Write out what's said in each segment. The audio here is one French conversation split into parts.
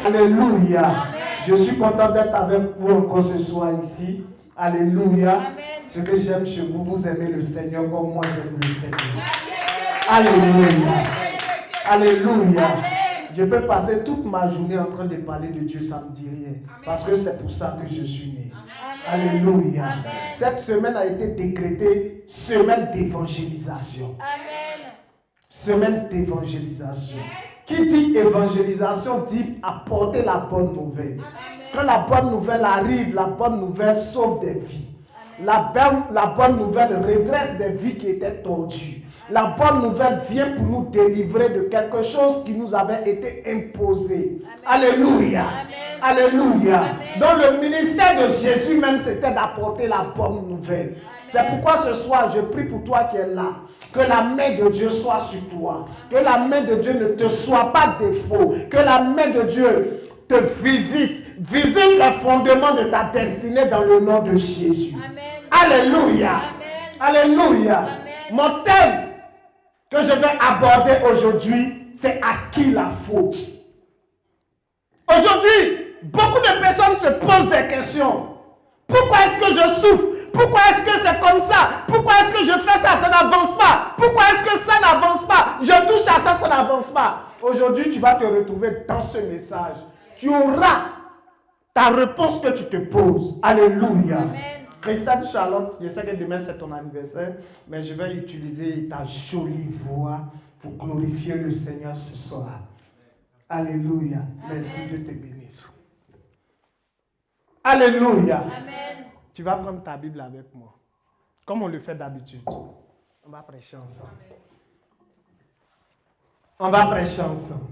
Alléluia. Amen. Je suis content d'être avec vous encore ce soir ici. Alléluia. Amen. Ce que j'aime chez vous, vous aimez le Seigneur comme moi j'aime le Seigneur. Alléluia. Alléluia. Amen. Je peux passer toute ma journée en train de parler de Dieu, ça ne me dit rien. Amen. Parce que c'est pour ça que je suis né. Amen. Alléluia. Amen. Cette semaine a été décrétée semaine d'évangélisation. Amen. Semaine d'évangélisation. Qui dit évangélisation dit apporter la bonne nouvelle. Quand la bonne nouvelle arrive, la bonne nouvelle sauve des vies. La bonne nouvelle redresse des vies qui étaient tordues. La bonne nouvelle vient pour nous délivrer de quelque chose qui nous avait été imposé. Amen. Alléluia. Amen. Alléluia. Amen. Donc le ministère de Jésus même, c'était d'apporter la bonne nouvelle. C'est pourquoi ce soir, je prie pour toi qui es là. Que la main de Dieu soit sur toi. Que la main de Dieu ne te soit pas défaut. Que la main de Dieu te visite. Visite les fondements de ta destinée dans le nom de Jésus. Amen. Alléluia. Amen. Alléluia. Amen. Mon thème que je vais aborder aujourd'hui, c'est à qui la faute. Aujourd'hui, beaucoup de personnes se posent des questions. Pourquoi est-ce que je souffre? Pourquoi est-ce que c'est comme ça? Pourquoi est-ce que je fais ça? Ça n'avance pas. Pourquoi est-ce que ça n'avance pas? Je touche à ça, ça n'avance pas. Aujourd'hui, tu vas te retrouver dans ce message. Tu auras ta réponse que tu te poses. Alléluia. Amen. Christine Charlotte, je sais que demain c'est ton anniversaire, mais je vais utiliser ta jolie voix pour glorifier le Seigneur ce soir. Alléluia. Merci, Dieu te bénisse. Alléluia. Amen. Tu vas prendre ta Bible avec moi, comme on le fait d'habitude. On va prêcher ensemble. On va prêcher ensemble.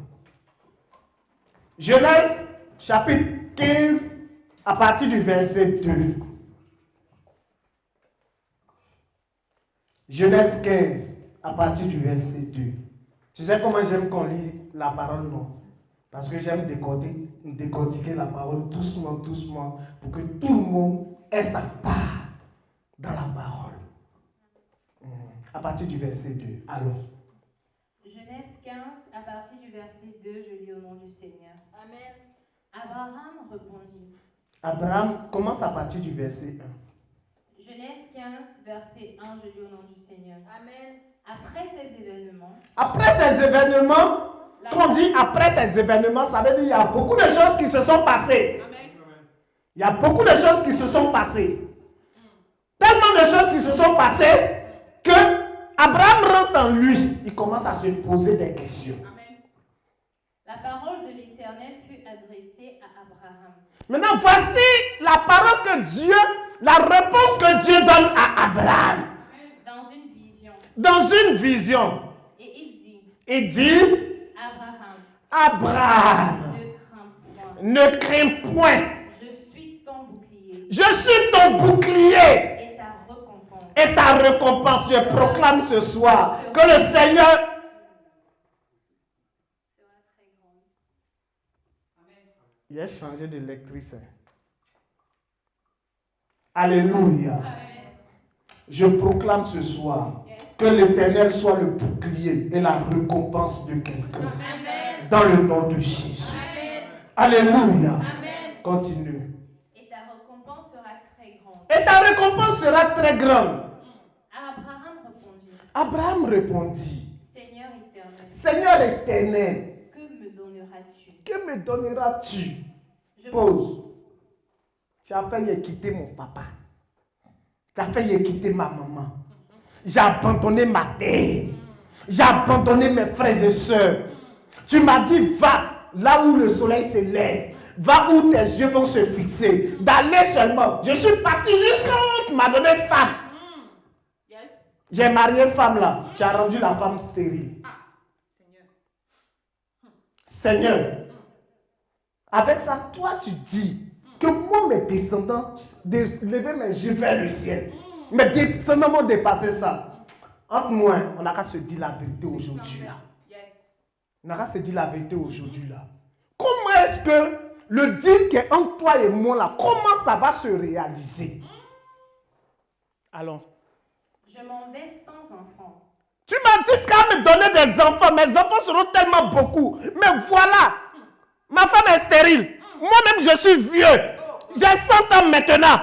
Genèse, chapitre 15, à partir du verset 2. Genèse 15, à partir du verset 2. Tu sais comment j'aime qu'on lit la parole, non? Parce que j'aime décortiquer la parole doucement, doucement, pour que tout le monde ait sa part dans la parole. À partir du verset 2. Allons. Genèse 15, à partir du verset 2, je lis au nom du Seigneur. Amen. Abraham répondit. Abraham commence à partir du verset 1. Genèse 15, verset 1, je lis au nom du Seigneur. Amen. Après ces événements, Après ces événements, quand on dit après ces événements, ça veut dire qu'il y a beaucoup de choses qui se sont passées. Amen. Il y a beaucoup de choses qui se sont passées. Tellement de choses qui se sont passées que Abraham rentre en lui. Il commence à se poser des questions. Amen. la parole de l'Éternel fut adressée à Abraham. Maintenant, voici la parole que Dieu, la réponse que Dieu donne à Abraham. Dans une vision. Dans une vision. Et il dit, Il dit, Abraham, ne crains point. ne crains point. Je suis ton bouclier Je suis ton bouclier et ta récompense. et ta récompense. Je proclame ce soir que le Seigneur... Il a changé de lectrice. Alléluia. Je proclame ce soir que l'Éternel soit le bouclier et la récompense de quelqu'un. Dans le nom de Jésus. Alléluia. Continue. Et ta récompense sera très grande. Et ta récompense sera très grande. Abraham répondit, Abraham répondit, Seigneur éternel, Seigneur éternel, que me donneras-tu? que me donneras-tu? Je Pause. Tu as failli quitter mon papa. Tu as failli quitter ma maman. J'ai abandonné ma terre. J'ai abandonné mes frères et sœurs. Tu m'as dit, va là où le soleil se lève. Va où tes yeux vont se fixer. D'aller seulement. Je suis parti jusqu'à où tu m'as donné femme. J'ai marié une femme là. Tu as rendu la femme stérile. Seigneur, avec ça, toi tu dis que moi, mes descendants, de lever mes yeux vers le ciel. Mes descendants vont dépasser ça. Entre moi, on n'a qu'à se dire la vérité aujourd'hui là. On n'a qu'à se dire la vérité aujourd'hui là. Comment est-ce que le deal qui est entre toi et moi là, comment ça va se réaliser? Allons. Je m'en vais sans enfant. Tu m'as dit qu'à me donner des enfants. Mes enfants seront tellement beaucoup. Mais voilà. Ma femme est stérile. Moi-même, je suis vieux. J'ai 100 ans maintenant.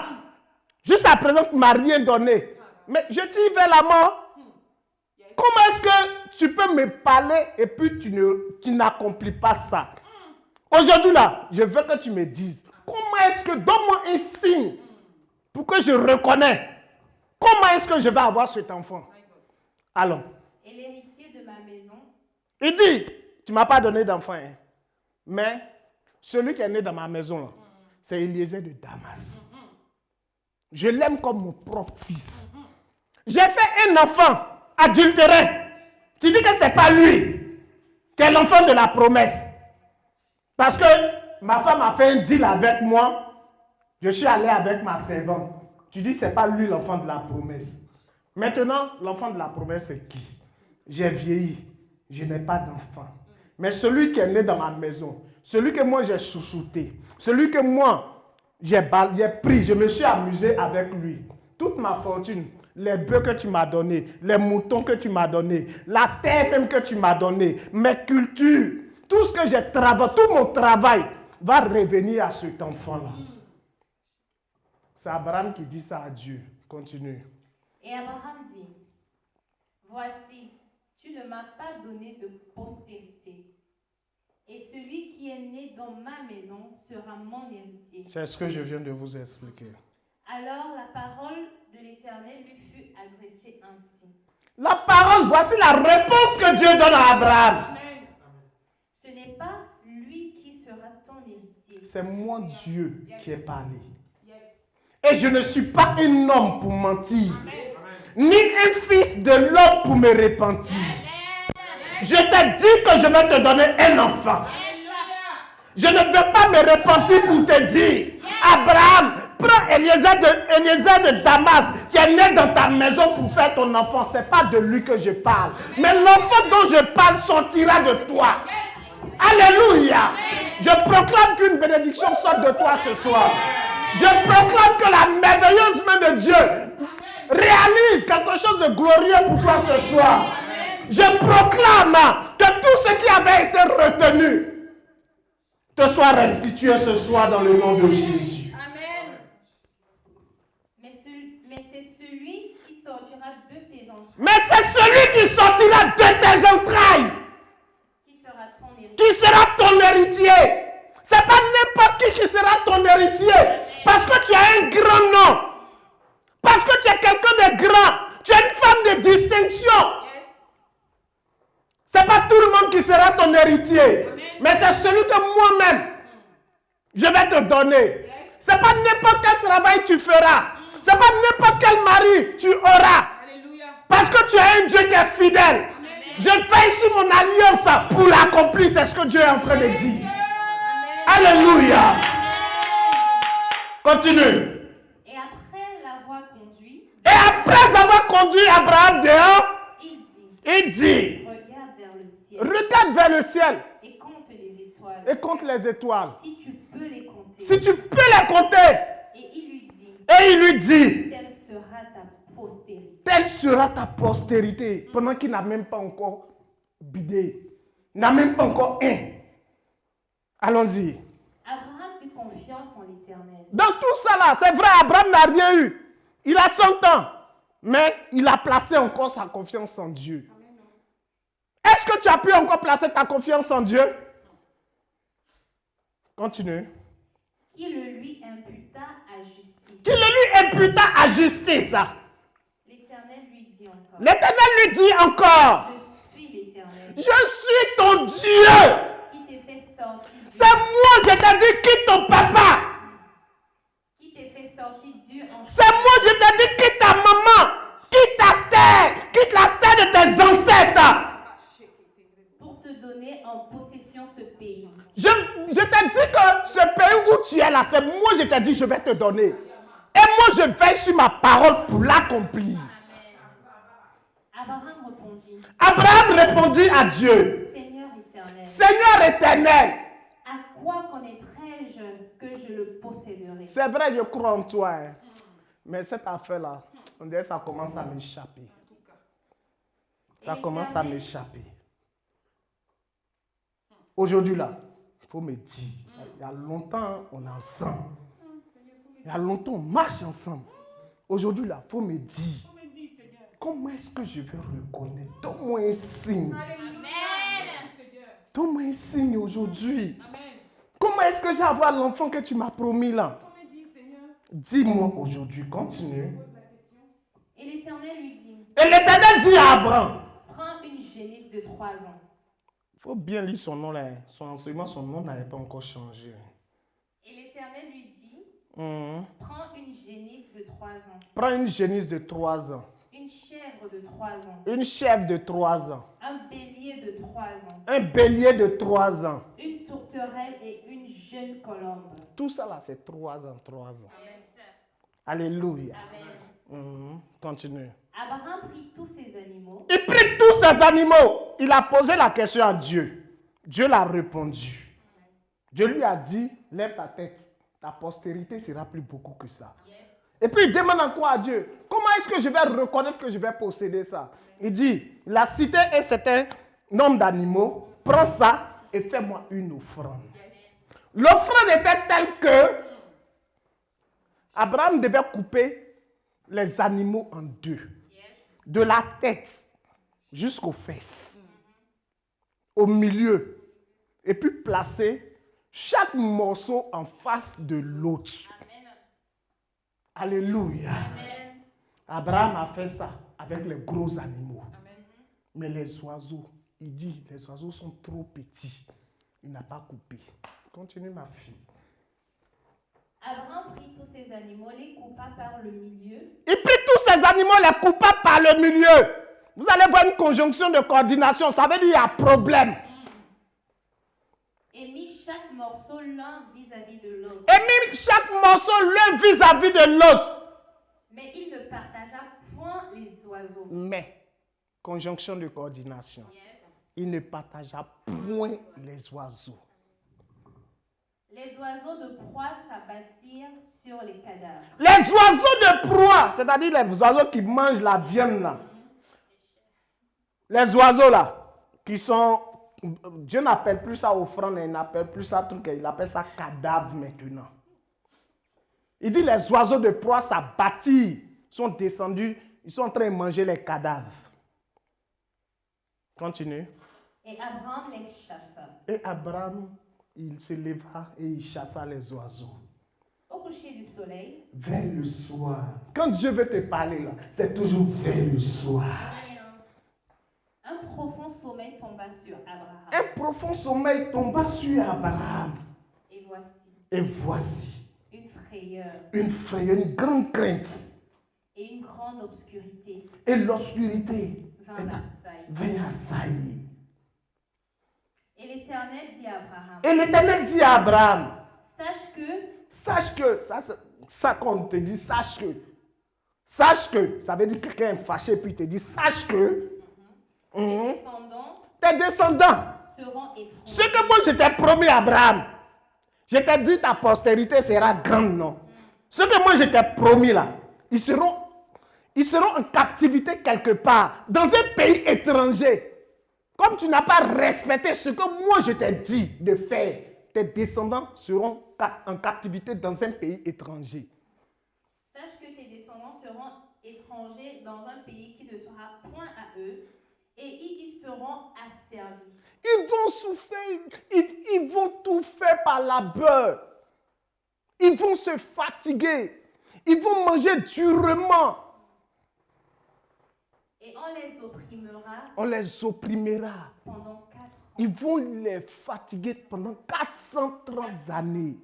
Jusqu'à présent, tu ne m'as rien donné. Mais je tire vers la mort. Comment est-ce que tu peux me parler et puis tu n'accomplis pas ça? Aujourd'hui là, je veux que tu me dises, comment est-ce que, donne-moi un signe pour que je reconnais. Comment est-ce que je vais avoir cet enfant? Allons. Et l'héritier de ma maison. Il dit, tu ne m'as pas donné d'enfant, hein, mais celui qui est né dans ma maison, là, c'est Eliezer de Damas. Je l'aime comme mon propre fils. J'ai fait un enfant adultéré. Tu dis que ce n'est pas lui qui est l'enfant de la promesse. Parce que ma femme a fait un deal avec moi. Je suis allé avec ma servante. Tu dis que ce n'est pas lui l'enfant de la promesse. Maintenant, l'enfant de la promesse, c'est qui? J'ai vieilli. Je n'ai pas d'enfant. Mais celui qui est né dans ma maison, celui que moi j'ai chouchouté, celui que moi j'ai pris, je me suis amusé avec lui. Toute ma fortune, les bœufs que tu m'as donnés, les moutons que tu m'as donnés, la terre même que tu m'as donnée, mes cultures, tout ce que j'ai travaillé, tout mon travail va revenir à cet enfant-là. C'est Abraham qui dit ça à Dieu. Continue. Et Abraham dit, voici, tu ne m'as pas donné de postérité. Et celui qui est né dans ma maison sera mon héritier. C'est ce que je viens de vous expliquer. Alors la parole de l'Éternel lui fut adressée ainsi. La parole, voici la réponse que Dieu donne à Abraham. Amen. Ce n'est pas lui qui sera ton héritier. C'est moi Dieu qui ai parlé. Et je ne suis pas un homme pour mentir. Ni un fils de l'homme pour me repentir. Je t'ai dit que je vais te donner un enfant. Je ne veux pas me repentir pour te dire, Abraham, prends Eliezer de Damas qui est né dans ta maison pour faire ton enfant. Ce n'est pas de lui que je parle. Mais l'enfant dont je parle sortira de toi. Alléluia. Je proclame qu'une bénédiction sorte de toi ce soir. Je proclame que la merveilleuse main de Dieu réalise quelque chose de glorieux pour toi ce soir. Je proclame que tout ce qui avait été retenu te soit restitué ce soir dans le nom de Jésus. Amen. Mais c'est celui qui sortira de tes entrailles. Mais c'est celui qui sortira de tes entrailles Qui sera ton héritier. qui sera ton héritier. Ce n'est pas n'importe qui sera ton héritier. Parce que tu as un grand nom. Parce que tu es quelqu'un de grand. Tu es une femme de distinction. Ce n'est pas tout le monde qui sera ton héritier. Mais c'est celui que moi-même, je vais te donner. Ce n'est pas n'importe quel travail tu feras. Ce n'est pas n'importe quel mari tu auras. Parce que tu es un Dieu qui est fidèle. Je fais ici mon alliance pour l'accomplir. C'est ce que Dieu est en train de dire. Alléluia. Continue. Et après l'avoir conduit, Abraham dehors, il dit, regarde vers le ciel et compte les étoiles. et compte les étoiles. Si tu peux les compter. Si tu peux les compter. Et il lui dit, telle sera ta postérité. Telle sera ta postérité. Pendant qu'il n'a même pas encore bidé. N'a même pas encore un. Allons-y. Abraham eut confiance en l'Éternel. Dans tout ça là, c'est vrai, Abraham n'a rien eu. Il a 100 ans. Mais il a placé encore sa confiance en Dieu. Est-ce que tu as pu encore placer ta confiance en Dieu? Continue. Qui le lui imputa à justice. Qui le lui imputa à justice. L'Éternel lui dit encore. L'Éternel lui dit encore. Je suis l'Éternel. Je suis ton Dieu. Qui t'ai fait sortir. C'est moi, je t'ai dit, quitte ton papa. Qui t'ai fait sortir Dieu en C'est moi, je t'ai dit, quitte ta maman. Quitte ta terre. Quitte la terre de tes ancêtres. pour te donner en possession ce pays. Je t'ai dit que ce pays où tu es là, c'est moi, je t'ai dit, je vais te donner. Et moi, je veille sur ma parole pour l'accomplir. Abraham répondit à Dieu. Seigneur éternel. À quoi connaîtrai-je que je le posséderai? C'est vrai, je crois en toi. Hein. Mais cette affaire-là, on dirait que ça commence à m'échapper. Ça commence à m'échapper. Aujourd'hui là, Il faut me dire. Il y a longtemps, on est ensemble. Il y a longtemps, on marche ensemble. Aujourd'hui, là, il faut me dire. Comment est-ce que je vais reconnaître? Donne-moi un signe. Donne-moi un signe aujourd'hui. Comment est-ce que j'ai avoir l'enfant que tu m'as promis là? Dis-moi aujourd'hui, continue. Et l'Éternel lui dit, Et l'Éternel dit à Abraham. prends une génisse de 3 ans. Il faut bien lire son nom là. Son enseignement, son nom n'avait pas encore changé. Et l'Éternel lui dit, Mhm. prends une génisse de 3 ans. Prends une génisse de 3 ans. Une chèvre de 3 ans. Une chèvre de 3 ans. Un bélier de 3 ans. Un bélier de 3 ans. Une tourterelle et une jeune colombe. Tout ça là, c'est 3 ans, 3 ans. Alléluia. Amen. Mhm. Continue. Abraham prit tous ces animaux. Il prit tous ces animaux. Il a posé la question à Dieu. Dieu l'a répondu. Dieu lui a dit, lève ta tête. Ta postérité sera plus beaucoup que ça. Et puis il demande encore à Dieu, comment est-ce que je vais reconnaître que je vais posséder ça? Il dit, la cité est certain nombre d'animaux, prends ça et fais-moi une offrande. L'offrande était telle que Abraham devait couper les animaux en deux. De la tête jusqu'aux fesses. Au milieu. Et puis placer chaque morceau en face de l'autre. Alléluia. Amen. Abraham a fait ça avec les gros animaux. Mais les oiseaux, il dit, les oiseaux sont trop petits. Il n'a pas coupé. Continue ma fille. Abraham prit tous ces animaux, les coupa par le milieu. Il prit tous ces animaux, les coupa par le milieu. Vous allez voir une conjonction de coordination. Ça veut dire qu'il y a problème. Et mit chaque morceau l'un vis-à-vis de l'autre. Et mit chaque morceau l'un vis-à-vis de l'autre. Mais il ne partagea point les oiseaux. Mais, conjonction de coordination. Il ne partagea point les oiseaux. Les oiseaux de proie s'abattirent sur les cadavres. Les oiseaux de proie, c'est-à-dire les oiseaux qui mangent la viande là. Les oiseaux là, qui sont... Dieu n'appelle plus ça offrande, il n'appelle plus ça truc, il appelle ça cadavre maintenant. Il dit les oiseaux de proie s'abattirent, sont descendus, ils sont en train de manger les cadavres. Continue. Et Abraham les chassa. Et Abraham, il se leva et il chassa les oiseaux. Au coucher du soleil, Vers le soir. Quand Dieu veut te parler là, c'est toujours vers le soir. un profond sommeil tomba sur Abraham. Un profond sommeil tomba sur Abraham. Et voici Et voici une frayeur une grande crainte. et une grande obscurité Et l'obscurité vint vint assaillir. Et l'Éternel dit à Abraham, Et l'Éternel dit à Abraham, sache que, ça qu'on te dit, sache que, ça veut dire que quelqu'un est fâché puis il te dit, sache que tes descendants seront étrangers. Ce que moi je t'ai promis à Abraham, je t'ai dit ta postérité sera grande, non? Ce que moi je t'ai promis là, ils seront en captivité quelque part, dans un pays étranger. Comme tu n'as pas respecté ce que moi je t'ai dit de faire, tes descendants seront en captivité dans un pays étranger. Sache que tes descendants seront étrangers dans un pays qui ne sera point à eux, et ils y seront asservis. Ils vont souffrir, ils vont tout faire par labeur. Ils vont se fatiguer. Ils vont manger durement. Et on les opprimera On les opprimera. pendant 4 ans. Ils vont les fatiguer pendant 430 années.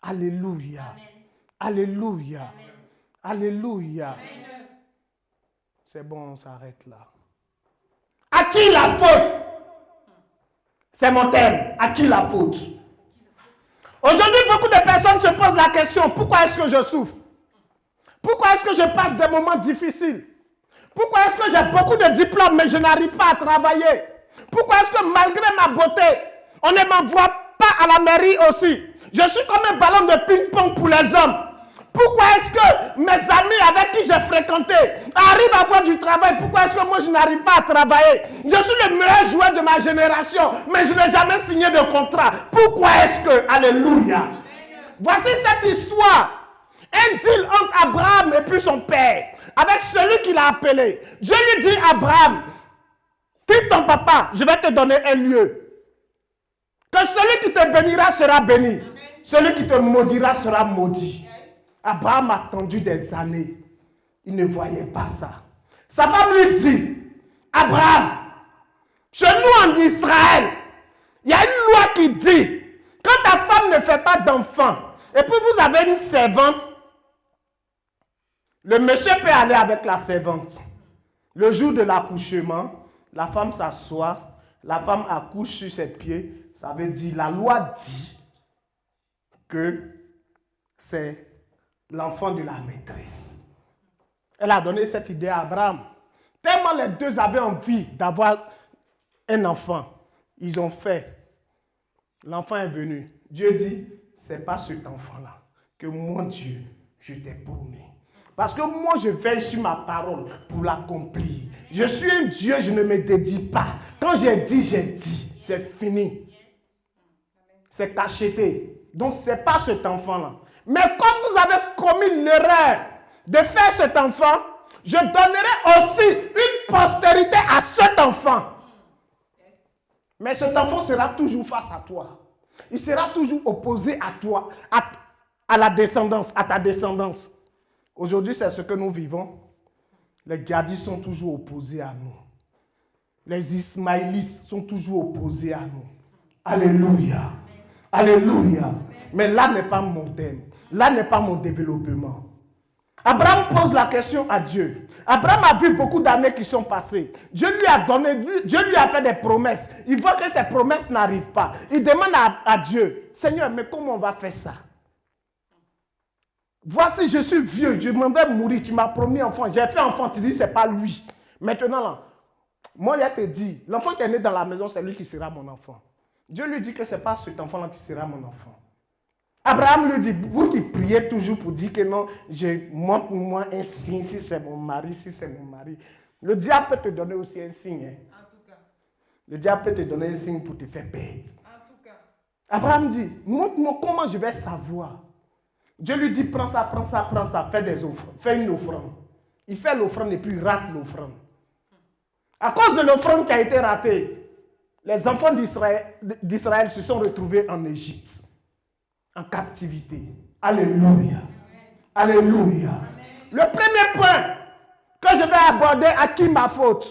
Alléluia. Amen. Alléluia. Amen. Alléluia. Amen. C'est bon, on s'arrête là. À qui la faute? C'est mon thème. À qui la faute? Aujourd'hui, beaucoup de personnes se posent la question, pourquoi est-ce que je souffre? Pourquoi est-ce que je passe des moments difficiles? Pourquoi est-ce que j'ai beaucoup de diplômes mais je n'arrive pas à travailler? Pourquoi est-ce que malgré ma beauté, on ne m'envoie pas à la mairie aussi? Je suis comme un ballon de ping-pong pour les hommes. Pourquoi est-ce que mes amis avec qui qui j'ai fréquenté arrivent à avoir du travail. Pourquoi est-ce que moi je n'arrive pas à travailler? Je suis le meilleur joueur de ma génération, mais je n'ai jamais signé de contrat. Pourquoi est-ce que? Alléluia. Voici cette histoire. Un deal entre Abraham et puis son père, avec celui qui l'a appelé. Dieu lui dit, Abraham, quitte ton papa, je vais te donner un lieu. Que celui qui te bénira sera béni. Celui qui te maudira sera maudit. Abraham a attendu des années. Il ne voyait pas ça. Sa femme lui dit, Abraham, chez nous en Israël, il y a une loi qui dit, quand ta femme ne fait pas d'enfant, et puis vous avez une servante, le monsieur peut aller avec la servante. Le jour de l'accouchement, la femme s'assoit, la femme accouche sur ses pieds. Ça veut dire, la loi dit que c'est l'enfant de la maîtresse. Elle a donné cette idée à Abraham. Tellement les deux avaient envie d'avoir un enfant, ils ont fait. L'enfant est venu. Dieu dit, ce n'est pas cet enfant-là que mon Dieu, je t'ai promis. Parce que moi, je veille sur ma parole pour l'accomplir. Je suis un Dieu, je ne me dédie pas. Quand j'ai dit, c'est fini. C'est cacheté. Donc, ce n'est pas cet enfant-là. Mais comme vous avez commis l'erreur de faire cet enfant, je donnerai aussi une postérité à cet enfant. Mais cet enfant sera toujours face à toi. Il sera toujours opposé à toi, à la descendance, à ta descendance. Aujourd'hui, c'est ce que nous vivons. Les Gadis sont toujours opposés à nous. Les Ismaélites sont toujours opposés à nous. Alléluia. Alléluia. Mais là n'est pas mon thème. Là n'est pas mon développement. Abraham pose la question à Dieu. Abraham a vu beaucoup d'années qui sont passées. Dieu lui a fait des promesses. Il voit que ces promesses n'arrivent pas. Il demande à Dieu, Seigneur, mais comment on va faire ça? Voici, je suis vieux, je m'en vais mourir, tu m'as promis enfant, j'ai fait enfant, tu dis c'est pas lui. Maintenant, là, moi, il te dit, l'enfant qui est né dans la maison, c'est lui qui sera mon enfant. Dieu lui dit que ce n'est pas cet enfant-là qui sera mon enfant. Abraham lui dit, vous qui priez toujours pour dire que non, montre-moi un signe si c'est mon mari, si c'est mon mari. Le diable peut te donner aussi un signe. Hein. En tout cas. Le diable peut te donner un signe pour te faire perdre. En tout cas. Abraham dit, montre-moi comment je vais savoir. Dieu lui dit, prends ça, fais une offrande. Il fait l'offrande et puis il rate l'offrande. À cause de l'offrande qui a été ratée, les enfants d'Israël se sont retrouvés en Égypte, en captivité. Alléluia. Alléluia. Le premier point que je vais aborder, à qui ma faute?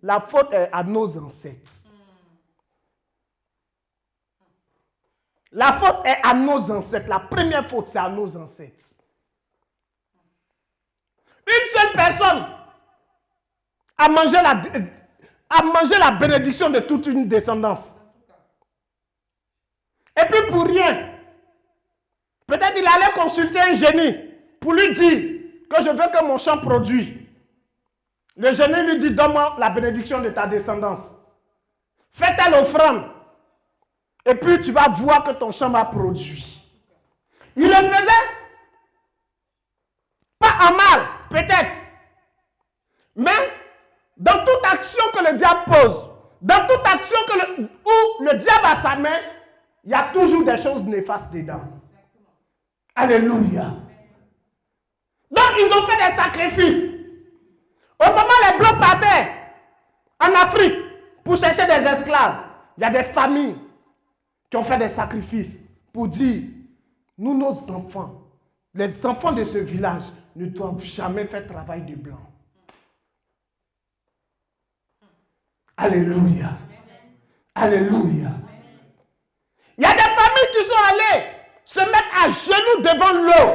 La faute est à nos ancêtres. La faute est à nos ancêtres. La première faute, c'est à nos ancêtres. Une seule personne a mangé la bénédiction de toute une descendance. Et puis pour rien, peut-être il allait consulter un génie pour lui dire que je veux que mon champ produise. Le génie lui dit, donne-moi la bénédiction de ta descendance. Fais telle offrande. Et puis tu vas voir que ton champ va produire. Il le faisait pas en mal, peut-être. Mais dans toute action que le diable pose, dans toute action où le diable a sa main, il y a toujours des choses néfastes dedans. Alléluia. Donc ils ont fait des sacrifices. Au moment où les Blancs partaient en Afrique pour chercher des esclaves, il y a des familles qui ont fait des sacrifices pour dire, nous, nos enfants, les enfants de ce village ne doivent jamais faire travail de blanc. Alléluia. Alléluia. Il y a des familles qui sont allées se mettre à genoux devant l'eau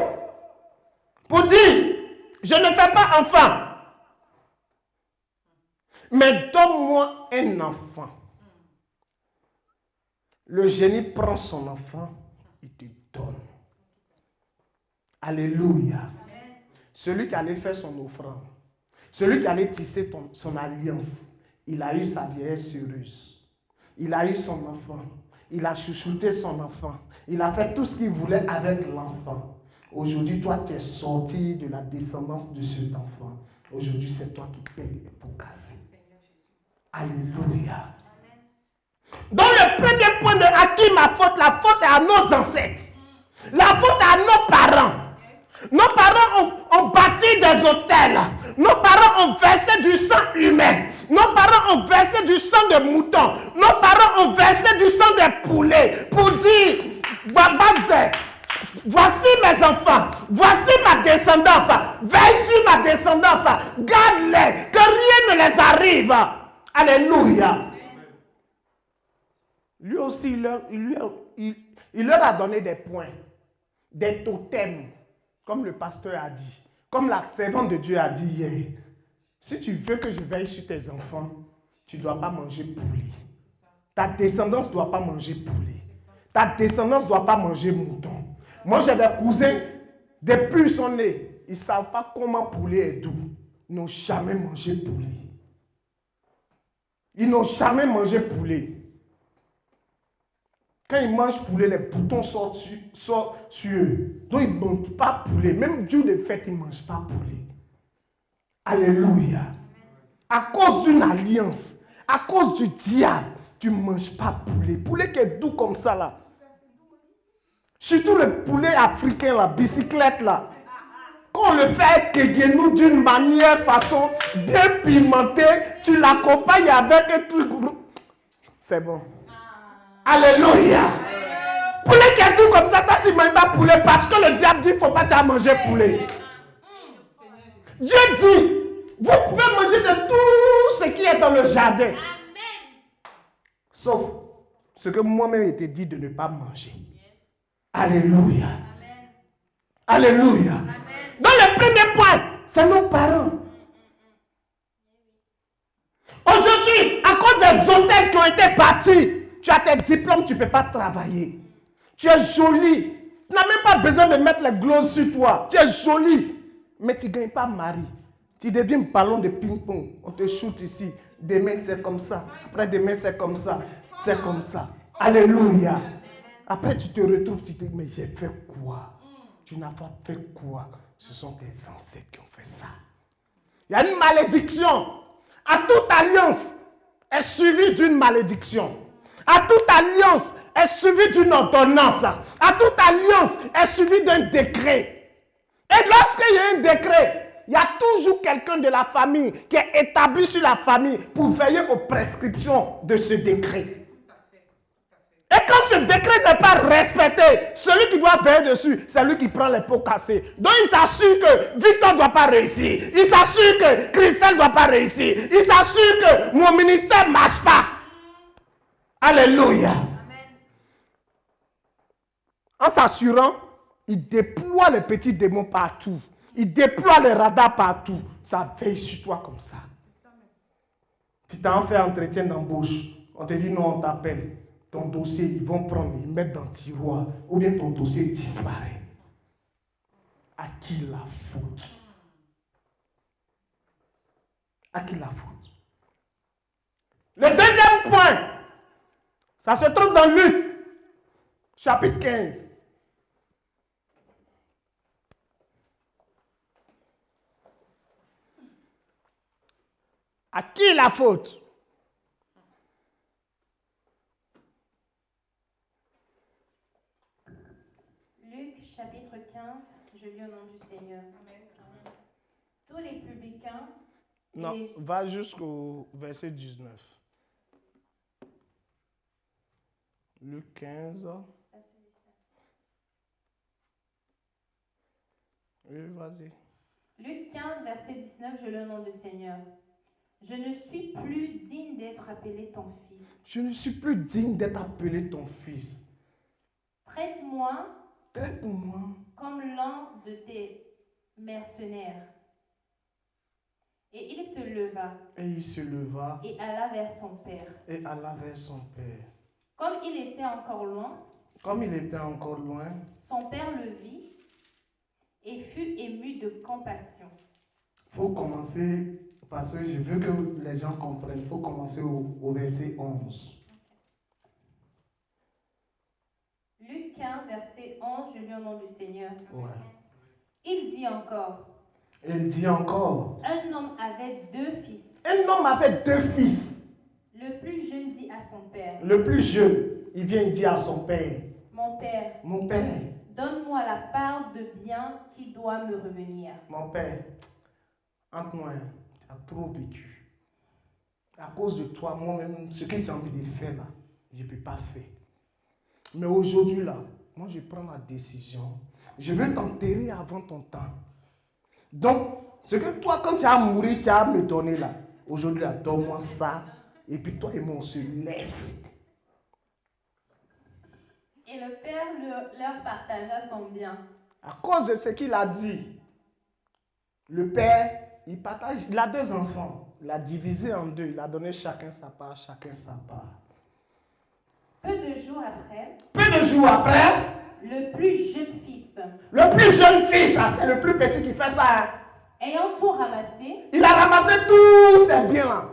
pour dire, je ne fais pas enfant, mais donne-moi un enfant. Le génie prend son enfant, il te donne. Alléluia. Amen. Celui qui allait faire son offrande, celui qui allait tisser son alliance, il a eu sa vieillesse heureuse. Il a eu son enfant. Il a chouchouté son enfant. Il a fait tout ce qu'il voulait avec l'enfant. Aujourd'hui, toi, tu es sorti de la descendance de cet enfant. Aujourd'hui, c'est toi qui payes les pots cassés. Alléluia. Donc le premier point de à qui ma faute, la faute est à nos ancêtres. La faute est à nos parents. Nos parents ont bâti des hôtels. Nos parents ont versé du sang humain. Nos parents ont versé du sang de mouton. Nos parents ont versé du sang de poulet pour dire, Babadze, voici mes enfants, voici ma descendance, veille sur ma descendance, garde-les, que rien ne les arrive. Alléluia. Lui aussi, il leur a donné des points, des totems, comme le pasteur a dit, comme la servante de Dieu a dit hier. Si tu veux que je veille sur tes enfants, tu ne dois pas manger poulet. Ta descendance ne doit pas manger poulet. Ta descendance ne doit pas manger mouton. Moi, j'ai des cousins, depuis qu'ils sont nés, ils ne savent pas comment poulet est doux. Ils n'ont jamais mangé poulet. Ils n'ont jamais mangé poulet. Quand ils mangent poulet, les boutons sortent sur eux. Donc, ils ne mangent pas poulet. Même jour de fête, ils ne mangent pas poulet. Alléluia. À cause d'une alliance, à cause du diable, tu ne manges pas poulet. Poulet qui est doux comme ça, là. Surtout le poulet africain, la bicyclette, là. Quand on le fait nous d'une manière, façon bien pimentée, tu l'accompagnes avec un truc. C'est bon. Alléluia. Poulet qui est tout comme ça, toi tu ne manges pas poulet parce que le diable dit qu'il ne faut pas te manger poulet. Dieu dit, vous pouvez manger de tout ce qui est dans le jardin. Sauf ce que moi-même été dit de ne pas manger. Alléluia. Alléluia. Donc le premier point, c'est nos parents. Aujourd'hui, à cause des hôtels qui ont été bâtis, tu as tes diplômes, tu ne peux pas travailler. Tu es joli. Tu n'as même pas besoin de mettre les glosses sur toi. Tu es joli. Mais tu ne gagnes pas mari. Tu deviens un ballon de ping-pong. On te shoot ici. Demain, c'est comme ça. Après, demain, c'est comme ça. C'est comme ça. Alléluia. Après, tu te retrouves, tu te dis, mais j'ai fait quoi? Tu n'as pas fait quoi? Ce sont tes ancêtres qui ont fait ça. Il y a une malédiction. À toute alliance est suivie d'une malédiction. À toute alliance est suivie d'une ordonnance. À toute alliance est suivie d'un décret. Et lorsqu'il y a un décret, il y a toujours quelqu'un de la famille qui est établi sur la famille pour veiller aux prescriptions de ce décret. Et quand ce décret n'est pas respecté, celui qui doit veiller dessus, c'est lui qui prend les pots cassés. Donc il s'assure que Victor ne doit pas réussir. Il s'assure que Christelle ne doit pas réussir. Il s'assure que mon ministère ne marche pas. Alléluia. Amen. En s'assurant, il déploie les petits démons partout. Il déploie les radars partout. Ça veille sur toi comme ça. Tu t'en fais entretien d'embauche. On te dit non, on t'appelle. Ton dossier, ils vont prendre, ils mettent dans le tiroir. Ou bien ton dossier disparaît. À qui la faute? À qui la faute? Le deuxième point, ça se trouve dans Luc, chapitre 15. À qui la faute? Luc, chapitre 15, je lis au nom du Seigneur. Amen. Tous les publicains... Non, va jusqu'au verset 19. Luc 15. Oui, vas-y. Luc 15, verset 19, je lis au nom du Seigneur. Je ne suis plus digne d'être appelé ton fils. Je ne suis plus digne d'être appelé ton fils. Traite-moi comme l'un de tes mercenaires. Et il se leva. Et alla vers son père. Comme il était encore loin, son père le vit et fut ému de compassion. Il faut commencer, parce que je veux que les gens comprennent, il faut commencer au verset 11. Luc 15, verset 11, je lis au nom du Seigneur. Ouais. Il dit encore, Il dit encore, un homme avait 2 fils. un homme avait 2 fils. Le plus jeune dit à son père, Le plus jeune, il vient dire à son père, mon père, mon père, donne-moi la part de bien qui doit me revenir. mon père, entre moi, tu as trop vécu. À cause de toi, moi-même, ce que j'ai envie de faire là, je ne peux pas faire. Mais aujourd'hui là, moi je prends ma décision. Je vais t'enterrer avant ton temps. Donc, ce que toi, quand tu as mouru, tu as me donné là. Aujourd'hui là, donne-moi ça. Et puis toi et moi, on se laisse. Et le père leur partagea son bien. À cause de ce qu'il a dit, le père, il partage, il a 2 enfants. Il a divisé en 2. Il a donné chacun sa part, chacun sa part. Peu de jours après, Le plus jeune fils, c'est le plus petit qui fait ça. Hein. ayant tout ramassé, Il a ramassé tous ses biens là.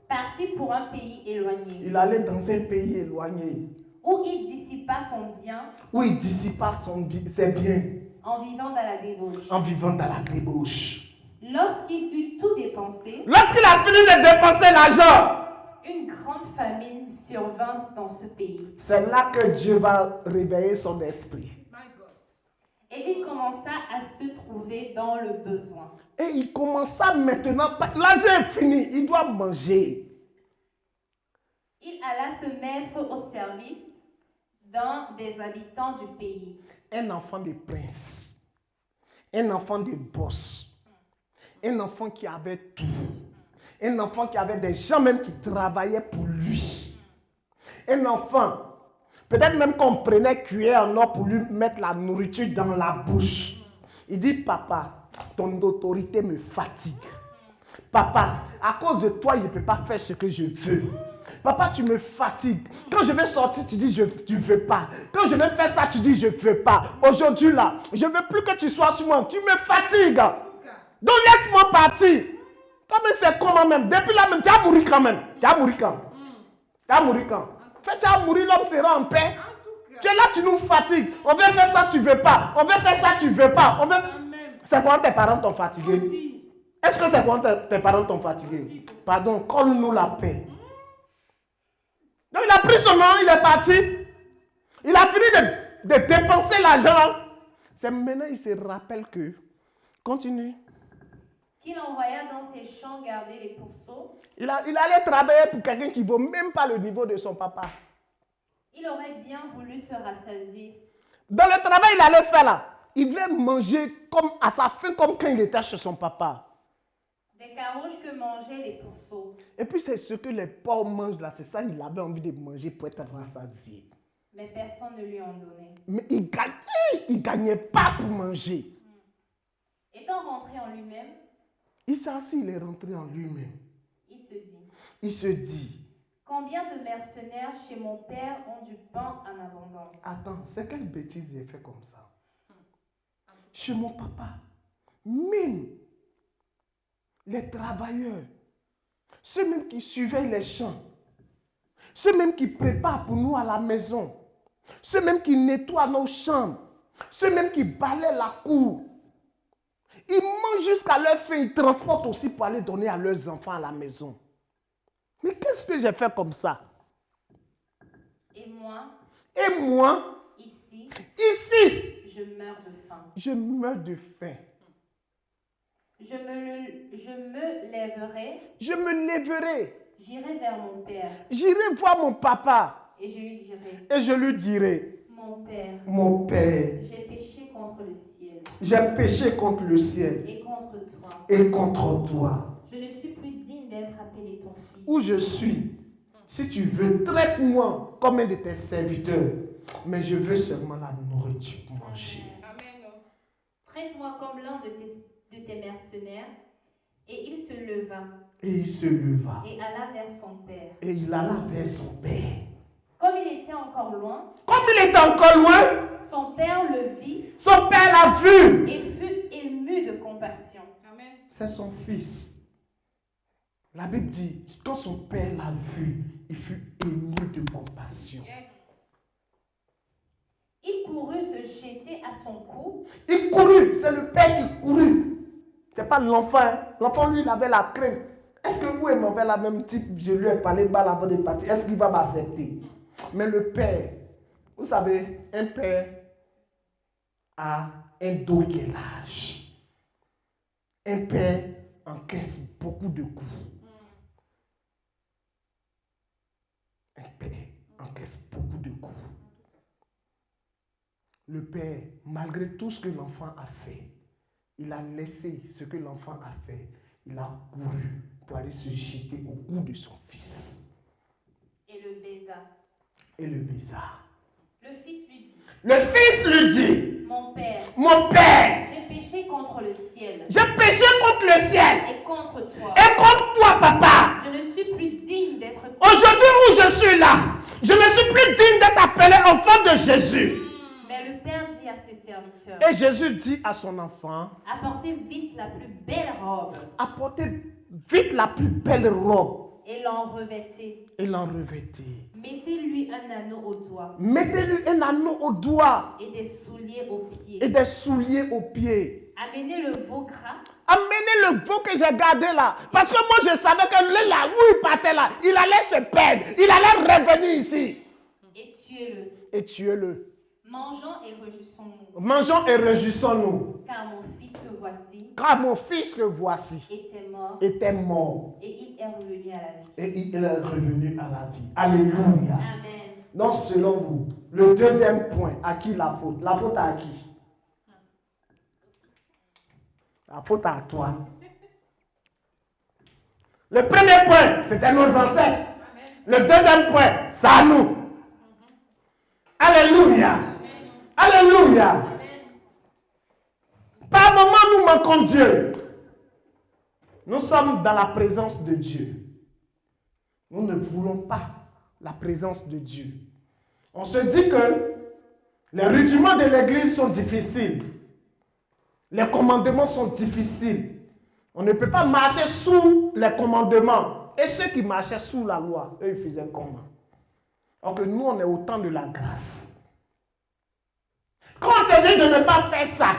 partit pour un pays éloigné, Il allait dans un pays éloigné où il dissipa son bien où il dissipa ses biens en vivant dans la débauche. en vivant dans la débauche. Lorsqu'il eut tout dépensé, Lorsqu'il a fini de dépenser l'argent, une grande famine survint dans ce pays. c'est là que Dieu va réveiller son esprit. Et il commença à se trouver dans le besoin. Et il commença maintenant, l'argent est fini, il doit manger. Il alla se mettre au service d'un des habitants du pays. Un enfant de prince, un enfant de boss, un enfant qui avait tout, un enfant qui avait des gens même qui travaillaient pour lui. Un enfant, peut-être même qu'on prenait cuillère en or pour lui mettre la nourriture dans la bouche. Il dit, papa, ton autorité me fatigue. Papa, à cause de toi, je ne peux pas faire ce que je veux. Papa, tu me fatigues. Quand je vais sortir, tu dis tu ne veux pas. Quand je vais faire ça, tu dis je ne veux pas. Aujourd'hui là, je ne veux plus que tu sois sur moi. Tu me fatigues. Donc laisse-moi partir. Comme c'est comment même. Depuis là même, tu as mouru quand même. Tu as mouru quand? Tu as mouru quand? En fait, tu as mouru, l'homme sera en paix. Tu es là, tu nous fatigues. On veut faire ça, tu ne veux pas. On veut faire ça, tu ne veux pas. C'est quand tes parents t'ont fatigué? Est-ce que c'est quand tes parents t'ont fatigué? Pardon, colle-nous la paix. Donc il a pris son nom, il est parti. Il a fini de dépenser l'argent. C'est maintenant il se rappelle que. Continue. Qu'il envoya dans ses champs garder les pourceaux. Il allait travailler pour quelqu'un qui ne vaut même pas le niveau de son papa. Il aurait bien voulu se rassasier. Dans le travail il allait faire là, il devait manger comme à sa faim comme quand il était chez son papa. Des carouges que mangeaient les pourceaux. Et puis c'est ce que les pauvres mangent là, c'est ça il avait envie de manger pour être rassasié. Mais personne ne lui en donnait. Mais il gagnait pas pour manger. Étant rentré en lui-même, Il s'est assis, il est rentré en lui-même. il se dit, combien de mercenaires chez mon père ont du pain en abondance. Attends, c'est quelle bêtise j'ai fait comme ça? Chez mon papa, même les travailleurs, ceux même qui surveillent les champs, ceux même qui préparent pour nous à la maison, ceux même qui nettoient nos chambres, ceux même qui balaient la cour, ils mangent jusqu'à leur faim, ils transportent aussi pour aller donner à leurs enfants à la maison. Mais qu'est-ce que j'ai fait comme ça? Et moi, ici, je meurs de faim. Je meurs de faim. Je me lèverai. Je me lèverai. J'irai vers mon père. J'irai voir mon papa. Et je lui dirai. Et je lui dirai. Mon père. Mon père. J'ai péché contre le ciel. J'ai péché contre le ciel. Et contre toi. Et contre toi. Je ne suis plus digne d'être appelé ton fils. Où je suis, si tu veux, traite-moi comme un de tes serviteurs. Mais je veux seulement la nourriture pour manger. Amen. Traite-moi comme l'un de tes mercenaires. Et il se leva. Et il se leva. Et alla vers son père. Et il alla vers son père. Comme il était encore loin. Son père le vit. Son père l'a vu. Et fut ému de compassion. Amen. C'est son fils. La Bible dit, quand son père l'a vu, il fut ému de compassion. Yes. Il courut se jeter à son cou. Il courut, c'est le père qui courut. Ce n'est pas l'enfant. Hein. L'enfant, lui, il avait la crainte. Est-ce que vous et mon père, la même type, je lui ai parlé bas avant de partir, est-ce qu'il va m'accepter? Mais le père, vous savez, un père a un dos qui est large. Un père encaisse beaucoup de coups. Un père encaisse beaucoup de coups. Le père, malgré tout ce que l'enfant a fait, il a laissé ce que l'enfant a fait. Il a couru pour aller se jeter au cou de son fils. Et le baisa. Et le baisa. Le fils lui dit. Le fils lui dit. Mon père. Mon père. J'ai péché contre le ciel. J'ai péché contre le ciel. Et contre toi. Et contre toi, papa. Je ne suis plus digne d'être. Aujourd'hui où je suis là, je ne suis plus digne d'être appelé enfant de Jésus. Mais le père dit à ses serviteurs. Et Jésus dit à son enfant. Apportez vite la plus belle robe. Apportez vite la plus belle robe. Et l'en revêtez. Et l'en revêtez. Mettez-lui un anneau au doigt. Mettez-lui un anneau au doigt. Et des souliers aux pieds. Et des souliers aux pieds. Amenez le veau gras. Amenez le veau que j'ai gardé là. Parce que moi je savais que là où il partait là, il allait se perdre. Il allait revenir ici. Et tuez-le. Et tuez-le. Mangeons et réjouissons-nous. Mangeons et réjouissons-nous. Car mon fils que voici. Car mon fils que voici. Était mort. Et il est revenu à la vie. Et il est revenu à la vie. Alléluia. Amen. Donc selon vous, le deuxième point, à qui la faute? La faute à qui? La faute à toi. Le premier point, c'était nos ancêtres. Le deuxième point, c'est à nous. Alléluia. Alléluia. Par moments, nous manquons Dieu. Nous sommes dans la présence de Dieu. Nous ne voulons pas la présence de Dieu. On se dit que les rudiments de l'église sont difficiles. Les commandements sont difficiles. On ne peut pas marcher sous les commandements. Et ceux qui marchaient sous la loi, eux, ils faisaient comment? Alors que nous, on est au temps de la grâce. Quand on te dit de ne pas faire ça,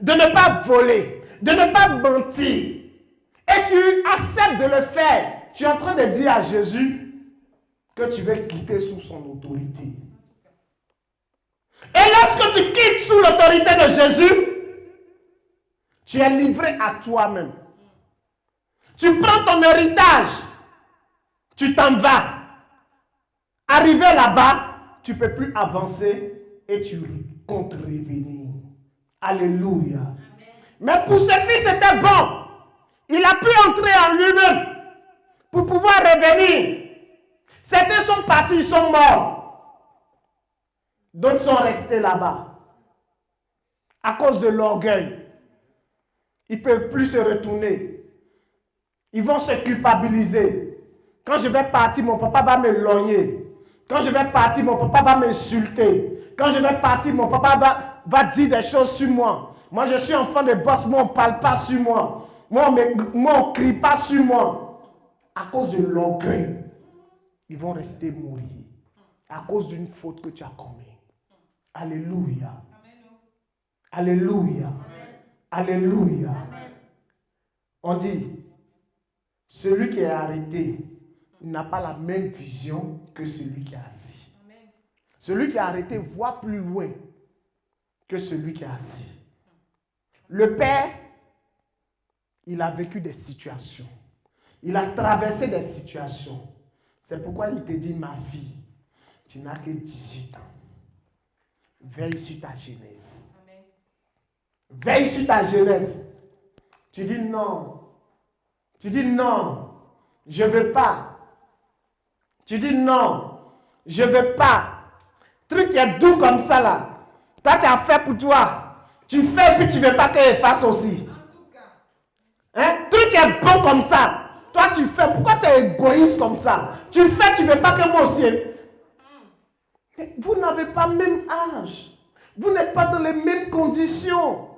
de ne pas voler, de ne pas mentir, et tu acceptes de le faire, tu es en train de dire à Jésus que tu veux quitter sous son autorité. Et lorsque tu quittes sous l'autorité de Jésus, tu es livré à toi-même. Tu prends ton héritage, tu t'en vas. Arrivé là-bas, tu ne peux plus avancer et tu comptes revenir. Alléluia. Amen. Mais pour ce fils, c'était bon. Il a pu entrer en lui-même pour pouvoir revenir. Certains sont partis, ils sont morts. D'autres sont restés là-bas. À cause de l'orgueil. Ils ne peuvent plus se retourner. Ils vont se culpabiliser. Quand je vais partir, mon papa va me logner. Quand je vais partir, mon papa va m'insulter. Quand je vais partir, mon papa va dire des choses sur moi. Moi, je suis enfant de boss, moi, on ne parle pas sur moi. Moi, on ne crie pas sur moi. À cause de l'orgueil, ils vont rester mourir. À cause d'une faute que tu as commise. Alléluia. Alléluia. Alléluia. On dit, celui qui est arrêté n'a pas la même vision que celui qui est assis. Celui qui est arrêté voit plus loin que celui qui est assis. Le Père, il a vécu des situations. Il a traversé des situations. C'est pourquoi il te dit, ma fille, tu n'as que 18 ans. Veille sur ta jeunesse. Veille sur ta jeunesse. Tu dis non. Tu dis non. Je ne veux pas. Tu dis non. Je ne veux pas. Truc qui est doux comme ça là. Toi, tu as fait pour toi. Tu fais et puis tu ne veux pas qu'elle fasse aussi. Hein? Truc qui est bon comme ça. Toi, tu fais. Pourquoi tu es égoïste comme ça? Tu fais, tu ne veux pas que moi aussi. Mais vous n'avez pas le même âge. Vous n'êtes pas dans les mêmes conditions.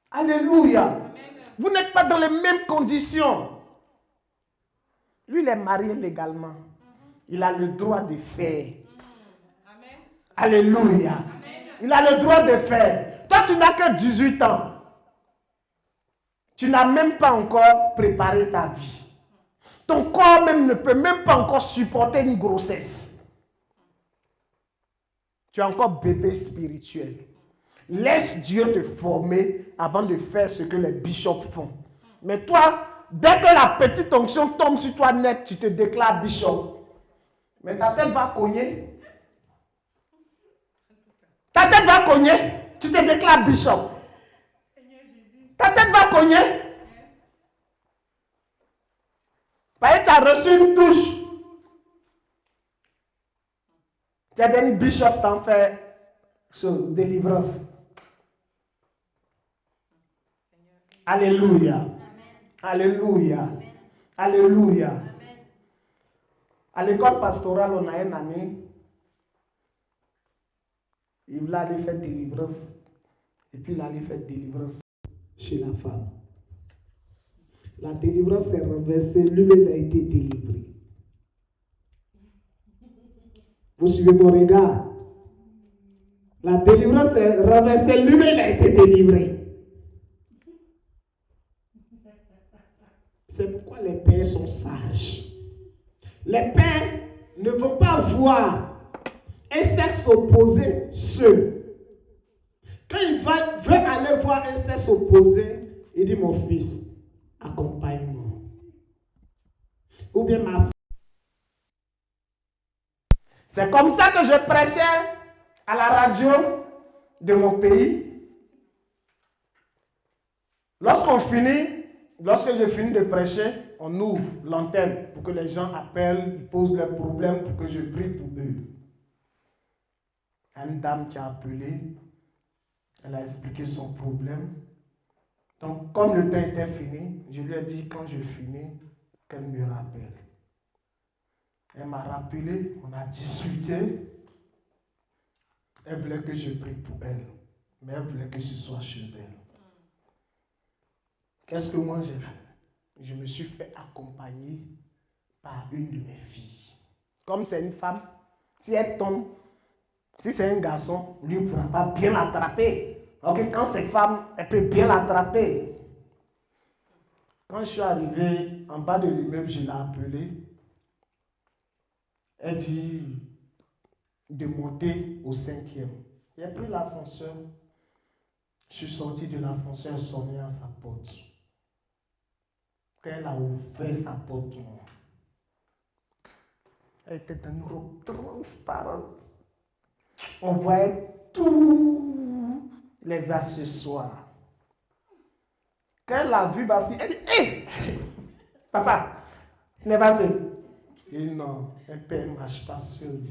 Alléluia. Vous n'êtes pas dans les mêmes conditions. Lui, il est marié légalement. Il a le droit de faire. Alléluia. Il a le droit de faire. Toi, tu n'as que 18 ans. Tu n'as même pas encore préparé ta vie. Ton corps même ne peut même pas encore supporter une grossesse. Tu es encore bébé spirituel. Laisse Dieu te former avant de faire ce que les bishops font. Mais toi, dès que la petite onction tombe sur toi net, tu te déclares bishop. Mais ta tête va cogner. Ta tête va cogner. Tu te déclares bishop. Ta tête va cogner. Parce que tu as reçu une touche. Tu as donné bishop, t'en fais délivrance. Alléluia. Alléluia. Alléluia. À l'école pastorale, on a une année. Il voulait aller faire délivrance. Et puis il allait faire délivrance chez la femme. La délivrance s'est renversée. Lui-même a été délivré. Vous suivez mon regard? La délivrance s'est renversée. Lui-même a été délivré. C'est pourquoi les pères sont sages. Les pères ne vont pas voir un sexe opposé seul. Quand il veut aller voir un sexe opposé, il dit, mon fils, accompagne-moi. Ou bien ma fille. C'est comme ça que je prêchais à la radio de mon pays. Lorsque je finis de prêcher, on ouvre l'antenne pour que les gens appellent, ils posent leurs problèmes pour que je prie pour eux. Une dame qui a appelé, elle a expliqué son problème. Donc, comme le temps était fini, je lui ai dit quand je finis, qu'elle me rappelle. Elle m'a rappelé, on a discuté. Elle voulait que je prie pour elle, mais elle voulait que ce soit chez elle. Qu'est-ce que moi j'ai fait? Je me suis fait accompagner par une de mes filles. Comme c'est une femme, si elle tombe, si c'est un garçon, lui ne pourra pas bien l'attraper. Ok, quand c'est femme, elle peut bien l'attraper. Quand je suis arrivé en bas de l'immeuble, je l'ai appelée. Elle dit de monter au 5e. J'ai pris l'ascenseur. Je suis sorti de l'ascenseur, sonné à sa porte. Quand elle a ouvert sa porte, elle était dans une robe transparente. On voyait tous les accessoires. Quand elle a vu ma fille, elle dit, hé, papa, ne vas pas. Et non, un père ne marche pas seul.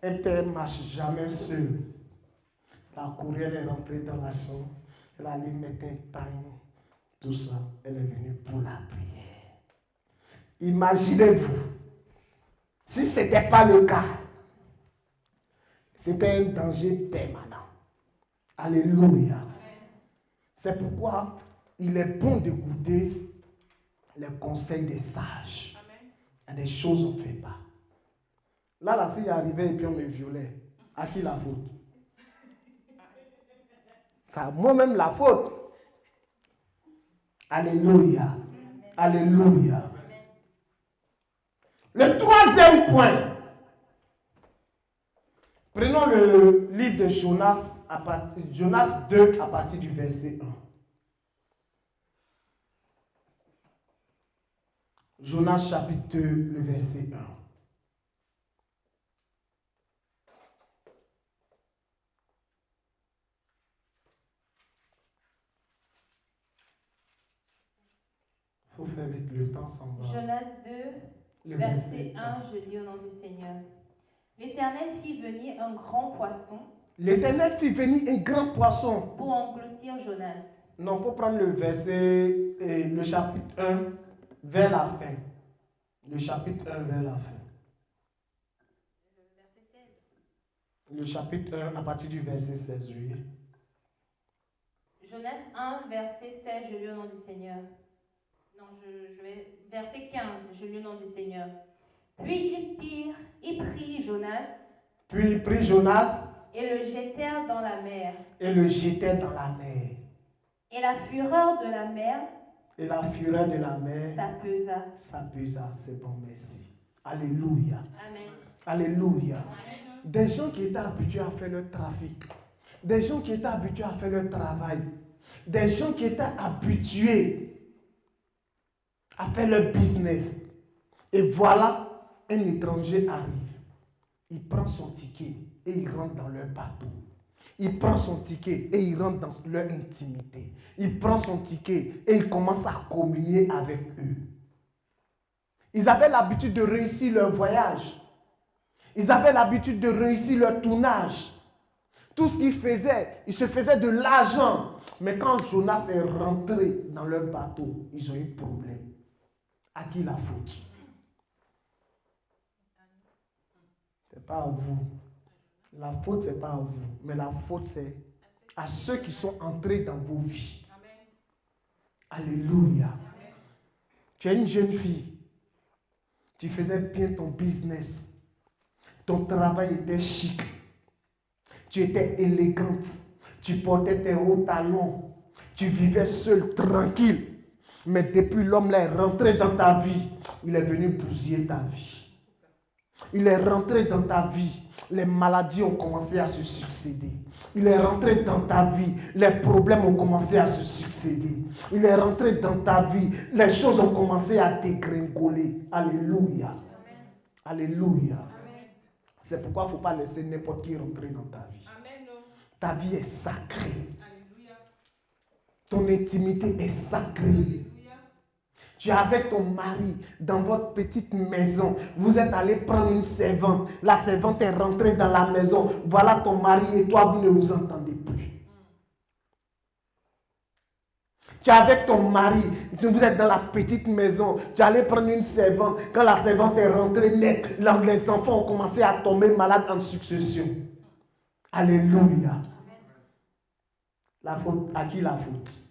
Un père ne marche jamais seul. La courrière est rentrée dans la chambre. Elle allait mettre un pain, tout ça. Elle est venue pour la prière. Imaginez-vous, si ce n'était pas le cas, c'était un danger permanent. Alléluia. C'est pourquoi il est bon d'écouter les conseils des sages. Il y a des choses qu'on ne fait pas. Là, la fille est arrivée et puis on me violait. À qui la faute? C'est à moi-même la faute. Alléluia. Alléluia. Le troisième point. Prenons le livre de Jonas, Jonas 2 à partir du verset 1. Jonas chapitre 2, le verset 1. Il faut faire vite, le temps s'en va. Jonas 2, verset 1, je lis au nom du Seigneur. L'Éternel fit venir un grand poisson. L'Éternel fit venir un grand poisson. Pour engloutir Jonas. Non, il faut prendre le verset, le chapitre 1 vers la fin. Le chapitre 1 vers la fin. Verset 16. Le chapitre 1 à partir du verset 16, oui. Jonas 1, verset 16, je lis au nom du Seigneur. Non, je vais. Verset 15, je lis au nom du Seigneur. Puis ils prit Jonas Puis ils prirent Jonas et le jetèrent dans la mer. et le jetèrent dans la mer. Et la fureur de la mer Et la fureur de la mer s'apaisa. s'apaisa. C'est bon, merci. Alléluia. Amen. Alléluia. Des gens qui étaient habitués à faire le trafic, des gens qui étaient habitués à faire le travail, des gens qui étaient habitués à faire le business. Et voilà, un étranger arrive. Il prend son ticket et il rentre dans leur bateau. Il prend son ticket et il rentre dans leur intimité. Il prend son ticket et il commence à communier avec eux. Ils avaient l'habitude de réussir leur voyage. Ils avaient l'habitude de réussir leur tournage. Tout ce qu'ils faisaient, ils se faisaient de l'argent. Mais quand Jonas est rentré dans leur bateau, ils ont eu problème. À qui la faute? Ce n'est pas à vous. La faute, ce n'est pas à vous. Mais la faute, c'est à ceux qui sont entrés dans vos vies. Alléluia. Tu es une jeune fille. Tu faisais bien ton business. Ton travail était chic. Tu étais élégante. Tu portais tes hauts talons. Tu vivais seule, tranquille. Mais depuis l'homme là est rentré dans ta vie, il est venu bousiller ta vie. Il est rentré dans ta vie. Les maladies ont commencé à se succéder. Il est rentré dans ta vie. Les problèmes ont commencé à se succéder. Il est rentré dans ta vie. Les choses ont commencé à dégringoler. Alléluia. Amen. Alléluia. Amen. C'est pourquoi il ne faut pas laisser n'importe qui rentrer dans ta vie. Amen. Ta vie est sacrée. Alléluia. Ton intimité est sacrée. Tu es avec ton mari dans votre petite maison. Vous êtes allé prendre une servante. La servante est rentrée dans la maison. Voilà ton mari et toi, vous ne vous entendez plus. Tu es avec ton mari. Vous êtes dans la petite maison. Tu es allé prendre une servante. Quand la servante est rentrée, les enfants ont commencé à tomber malades en succession. Alléluia. La faute, à qui la faute?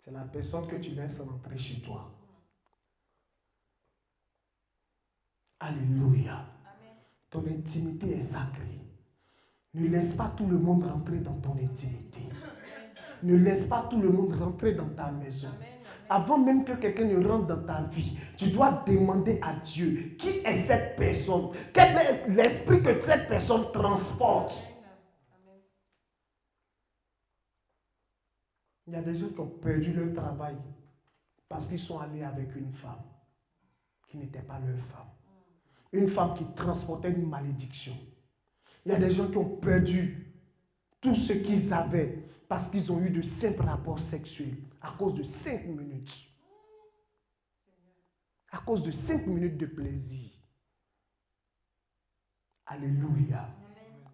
C'est la personne que tu laisses rentrer chez toi. Alléluia. Amen. Ton intimité est sacrée. Ne laisse pas tout le monde rentrer dans ton intimité. Ne laisse pas tout le monde rentrer dans ta maison. Avant même que quelqu'un ne rentre dans ta vie, tu dois demander à Dieu, qui est cette personne? Quel est l'esprit que cette personne transporte? Il y a des gens qui ont perdu leur travail parce qu'ils sont allés avec une femme qui n'était pas leur femme. Une femme qui transportait une malédiction. Il y a des gens qui ont perdu tout ce qu'ils avaient parce qu'ils ont eu de simples rapports sexuels à cause de 5 minutes. À cause de 5 minutes de plaisir. Alléluia.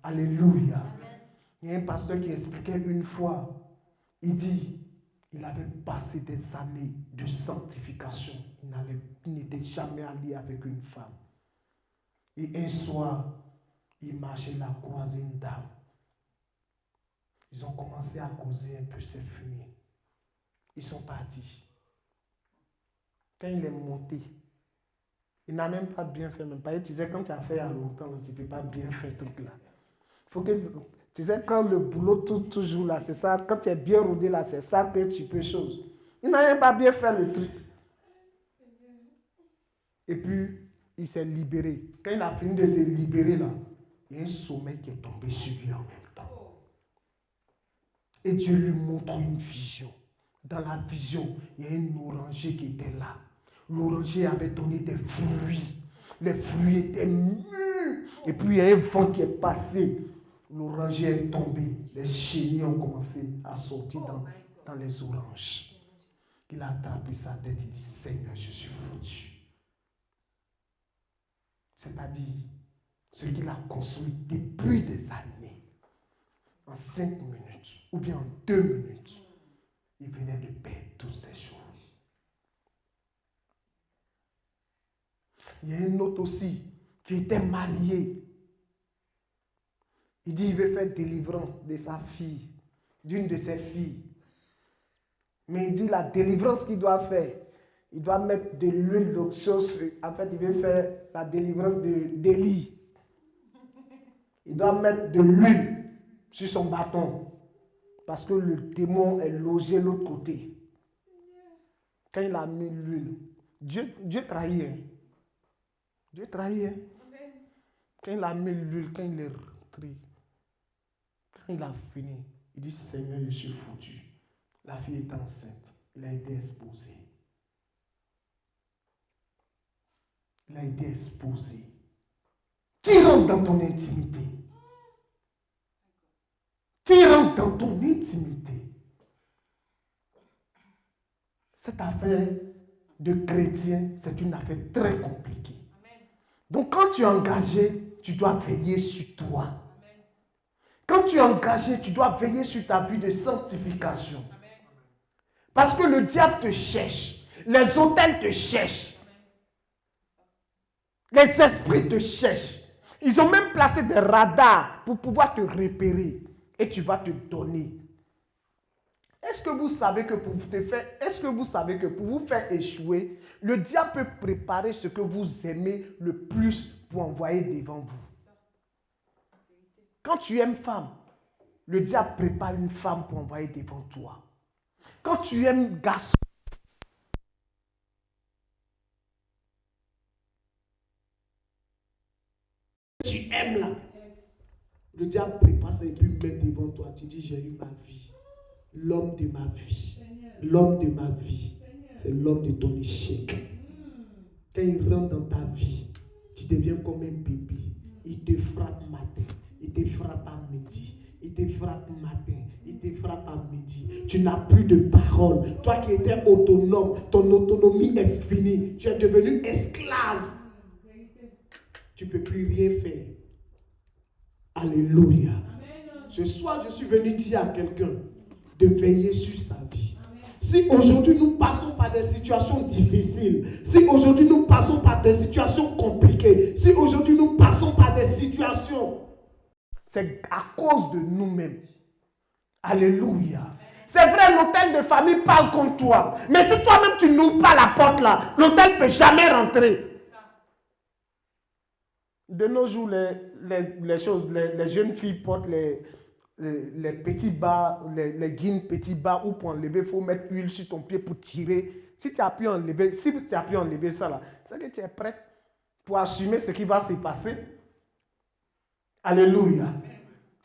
Alléluia. Il y a un pasteur qui expliquait une fois. Il dit, il avait passé des années de sanctification. Il n'était jamais allé avec une femme. Et un soir, il marchait là, croisé une dame. Ils ont commencé à causer un peu, c'est fini. Ils sont partis. Quand il est monté, il n'a même pas bien fait. Même pas. Il disait, quand tu as fait il y a longtemps, tu ne peux pas bien faire ce truc là. Faut que... Tu sais, quand le boulot tourne toujours là, c'est ça, quand tu es bien rodé là, c'est ça que tu peux chose. Il n'a même pas bien fait le truc. Et puis, il s'est libéré. Quand il a fini de se libérer là, il y a un sommeil qui est tombé sur lui en même temps. Et Dieu lui montre une vision. Dans la vision, il y a un oranger qui était là. L'oranger avait donné des fruits. Les fruits étaient mûrs. Et puis, il y a un vent qui est passé. L'oranger est tombé, les chenilles ont commencé à sortir dans les oranges. Il a attrapé sa tête, il dit, Seigneur, je suis foutu. C'est-à-dire, ce qu'il a construit depuis des années, en 5 minutes, ou bien en 2 minutes, il venait de perdre toutes ces choses. Il y a un autre aussi, qui était marié. Il dit qu'il veut faire délivrance de sa fille, d'une de ses filles. Mais il dit la délivrance qu'il doit faire, il doit mettre de l'huile, d'autres choses. En fait, il veut faire la délivrance d'Élie. Il doit mettre de l'huile sur son bâton. Parce que le démon est logé de l'autre côté. Quand il a mis l'huile, Dieu trahit. Hein. Dieu trahit. Hein. Quand il a mis l'huile, quand il est rentré, quand il a fini, il dit Seigneur, je suis foutu. La fille est enceinte. Il a été exposé. Il a été exposé. Qui rentre dans ton intimité? Qui rentre dans ton intimité? Cette affaire de chrétien, c'est une affaire très compliquée. Donc quand tu es engagé, tu dois veiller sur toi. Quand tu es engagé, tu dois veiller sur ta vie de sanctification. Parce que le diable te cherche. Les autels te cherchent. Les esprits te cherchent. Ils ont même placé des radars pour pouvoir te repérer. Et tu vas te donner. Est-ce que vous savez que pour vous faire échouer, le diable peut préparer ce que vous aimez le plus pour envoyer devant vous? Quand tu aimes femme, le diable prépare une femme pour envoyer devant toi. Quand tu aimes garçon, tu aimes là, le diable prépare ça et puis met devant toi. Tu dis, j'ai eu ma vie. L'homme de ma vie. L'homme de ma vie. C'est l'homme de ton échec. Quand il rentre dans ta vie, tu deviens comme un bébé. Il te frappe matin. Il te frappe à midi. Il te frappe matin. Il te frappe à midi. Tu n'as plus de parole. Toi qui étais autonome, ton autonomie est finie. Tu es devenu esclave. Tu ne peux plus rien faire. Alléluia. Ce soir, je suis venu dire à quelqu'un de veiller sur sa vie. Si aujourd'hui nous passons par des situations difficiles, si aujourd'hui nous passons par des situations compliquées, si aujourd'hui nous passons par des situations, c'est à cause de nous-mêmes. Alléluia. C'est vrai, l'hôtel de famille parle contre toi. Mais si toi-même tu n'ouvres pas la porte là, l'hôtel ne peut jamais rentrer. De nos jours, les jeunes filles portent les petits bas, les guines petits bas, où pour enlever, il faut mettre huile sur ton pied pour tirer. Si tu as pu enlever ça là, c'est que tu es prête pour assumer ce qui va se passer. Alléluia.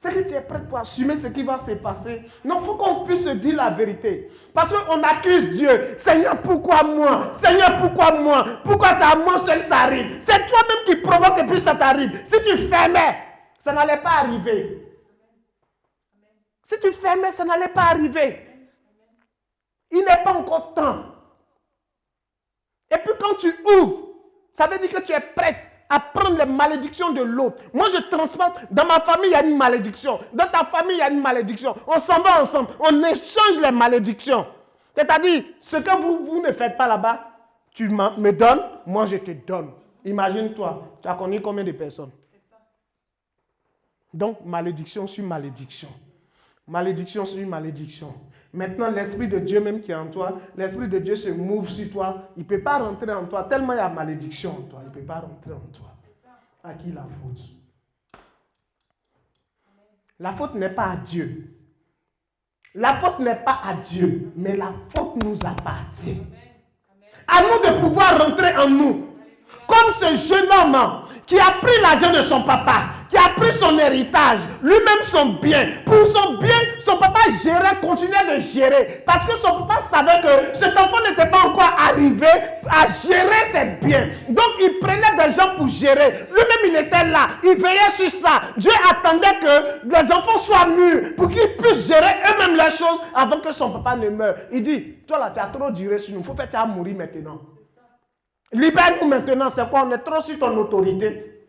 C'est que tu es prête pour assumer ce qui va se passer. Non, il faut qu'on puisse se dire la vérité. Parce qu'on accuse Dieu. Seigneur, pourquoi moi? Seigneur, pourquoi moi? Pourquoi c'est à moi seul ça arrive? C'est toi-même qui provoque et puis ça t'arrive. Si tu fermais, ça n'allait pas arriver. Si tu fermais, ça n'allait pas arriver. Il n'est pas encore temps. Et puis quand tu ouvres, ça veut dire que tu es prête à prendre les malédictions de l'autre. Moi, je transporte. Dans ma famille, il y a une malédiction. Dans ta famille, il y a une malédiction. On s'en va ensemble. On échange les malédictions. C'est-à-dire, ce que vous ne faites pas là-bas, tu me donnes, moi je te donne. Imagine-toi, tu as connu combien de personnes? Donc, malédiction sur malédiction. Malédiction sur malédiction. Maintenant, l'Esprit de Dieu même qui est en toi, l'Esprit de Dieu se mouve sur toi. Il ne peut pas rentrer en toi, tellement il y a malédiction en toi. Il ne peut pas rentrer en toi. À qui la faute? La faute n'est pas à Dieu. La faute n'est pas à Dieu, mais la faute nous appartient. À nous de pouvoir rentrer en nous. Comme ce jeune homme qui a pris l'argent de son papa, qui a pris son héritage, lui-même son bien. Pour son bien, son papa gérait, continuait de gérer. Parce que son papa savait que cet enfant n'était pas encore arrivé à gérer ses biens. Donc il prenait des gens pour gérer. Lui-même il était là, il veillait sur ça. Dieu attendait que les enfants soient mûrs pour qu'ils puissent gérer eux-mêmes les choses avant que son papa ne meure. Il dit, toi là tu as trop duré sur nous, il faut faire que tu vas mourir maintenant. Libère-nous maintenant, c'est quoi? On est trop sur ton autorité.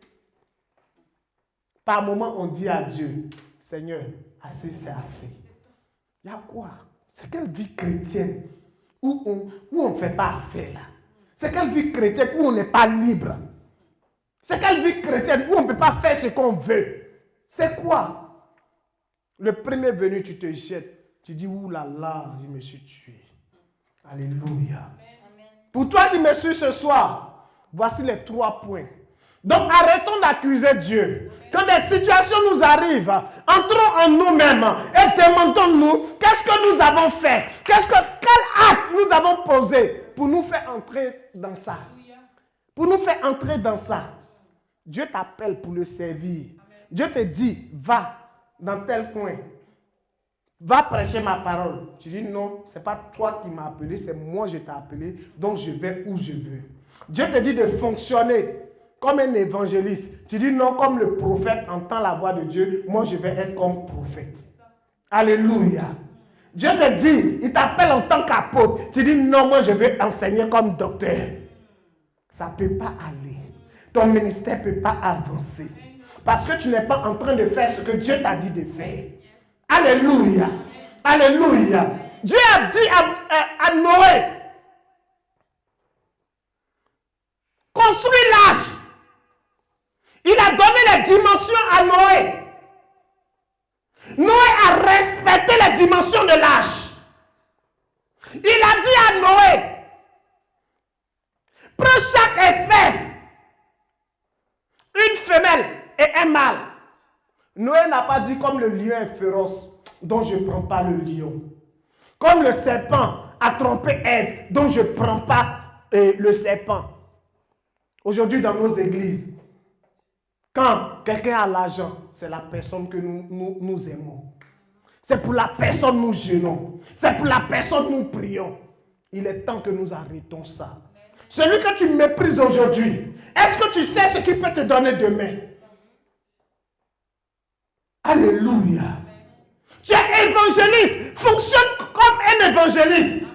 Par moment, on dit à Dieu, Seigneur, assez, c'est assez. Il y a quoi? C'est quelle vie chrétienne où on ne fait pas affaire là? C'est quelle vie chrétienne où on n'est pas libre? C'est quelle vie chrétienne où on ne peut pas faire ce qu'on veut? C'est quoi? Le premier venu, tu te jettes. Tu dis, ouh là là, je me suis tué. Alléluia. Pour toi qui me suis ce soir, voici les 3 points. Donc arrêtons d'accuser Dieu. Quand des situations nous arrivent, entrons en nous-mêmes et demandons-nous qu'est-ce que nous avons fait, quel acte nous avons posé pour nous faire entrer dans ça. Pour nous faire entrer dans ça. Dieu t'appelle pour le servir. Dieu te dit, va dans tel coin. Va prêcher ma parole. Tu dis non, ce n'est pas toi qui m'as appelé, c'est moi qui t'ai appelé, donc je vais où je veux. Dieu te dit de fonctionner comme un évangéliste. Tu dis non, comme le prophète entend la voix de Dieu, moi je vais être comme prophète. Alléluia. Dieu te dit, il t'appelle en tant qu'apôtre. Tu dis non, moi je vais enseigner comme docteur. Ça ne peut pas aller. Ton ministère ne peut pas avancer. Parce que tu n'es pas en train de faire ce que Dieu t'a dit de faire. Alléluia. Alléluia. Dieu a dit à Noé, construis l'arche. Il a donné les dimensions à Noé. Noé a respecté les dimensions de l'arche. Il a dit à Noé, prends chaque espèce, une femelle et un mâle. Noé n'a pas dit comme le lion est féroce, donc je ne prends pas le lion. Comme le serpent a trompé Ève, donc je ne prends pas le serpent. Aujourd'hui dans nos églises, quand quelqu'un a l'argent, c'est la personne que nous aimons. C'est pour la personne que nous jeûnons. C'est pour la personne que nous prions. Il est temps que nous arrêtons ça. Celui que tu méprises aujourd'hui, est-ce que tu sais ce qu'il peut te donner demain? Alléluia. Tu es évangéliste, fonctionne comme un évangéliste.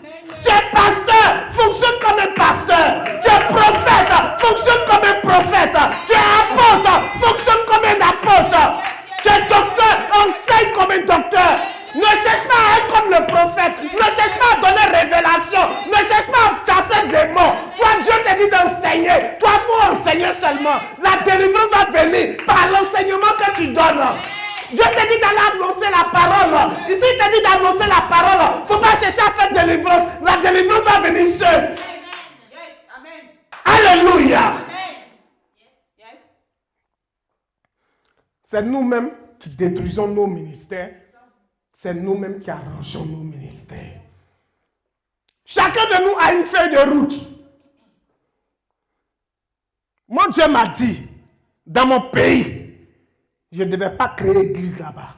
Tu es pasteur, fonctionne comme un pasteur. Tu es prophète, fonctionne comme un prophète. Tu es apôtre, fonctionne comme un apôtre. Tu es docteur, enseigne comme un docteur. Ne cherche pas à être comme le prophète. Ne cherche pas à donner révélation. Ne cherche pas à chasser des mots. Toi, Dieu te dit d'enseigner. Toi, il faut enseigner seulement. La délivrance va venir par l'enseignement que tu donnes. Dieu te dit d'aller annoncer la parole. Ici, il te dit d'annoncer la parole. Il ne faut pas chercher à faire délivrance. La délivrance va venir seule. Yes. Amen. Alléluia. Amen. Yes. C'est nous-mêmes qui détruisons nos ministères. C'est nous-mêmes qui arrangeons nos ministères. Chacun de nous a une feuille de route. Mon Dieu m'a dit, dans mon pays, je ne devais pas créer église là-bas.